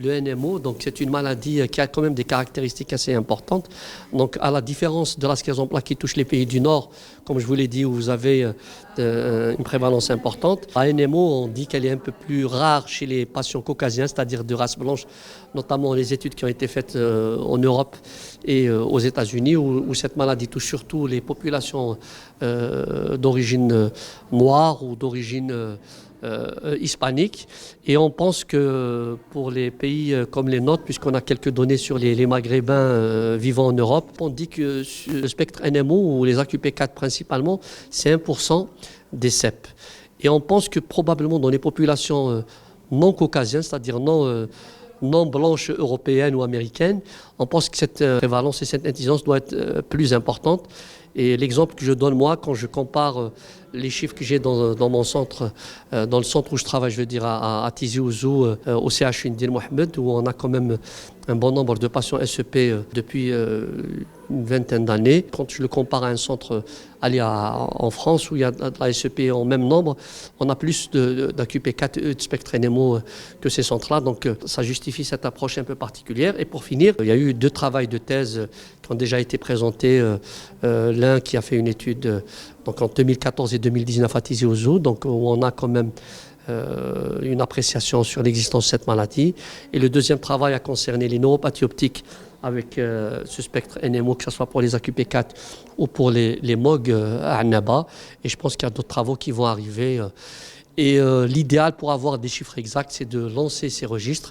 Le NMO, donc c'est une maladie qui a quand même des caractéristiques assez importantes. Donc à la différence de la sclérose en plaques qui touche les pays du Nord, comme je vous l'ai dit, où vous avez une prévalence importante. La NMO, on dit qu'elle est un peu plus rare chez les patients caucasiens, c'est-à-dire de race blanche, notamment les études qui ont été faites en Europe et aux États-Unis, où cette maladie touche surtout les populations d'origine noire ou d'origine hispanique. Et on pense que pour les pays comme les nôtres, puisqu'on a quelques données sur les Maghrébins vivant en Europe, on dit que le spectre NMO ou les AQP4 principalement, c'est 1% des CEP. Et on pense que probablement dans les populations non caucasiennes, c'est-à-dire non blanches européennes ou américaines, on pense que cette prévalence et cette incidence doit être plus importante. Et l'exemple que je donne moi, quand je compare les chiffres que j'ai dans mon centre, dans le centre où je travaille, je veux dire à Tizi Ouzou, au CHU Ndine Mohamed, où on a quand même un bon nombre de patients SEP depuis une vingtaine d'années. Quand je le compare à un centre en France où il y a de la SEP en même nombre, on a plus d'AQP4 et de spectre NMO que ces centres-là. Donc ça justifie cette approche un peu particulière. Et pour finir, il y a eu 2 travaux de thèse qui ont déjà été présentés. L'un qui a fait une étude donc en 2014 et 2019 à Tizi Ouzou, donc où on a quand même une appréciation sur l'existence de cette maladie. Et le deuxième travail a concerné les neuropathies optiques avec ce spectre NMO, que ce soit pour les AQP4 ou pour les MOG à Annaba. Et je pense qu'il y a d'autres travaux qui vont arriver. Et l'idéal pour avoir des chiffres exacts, c'est de lancer ces registres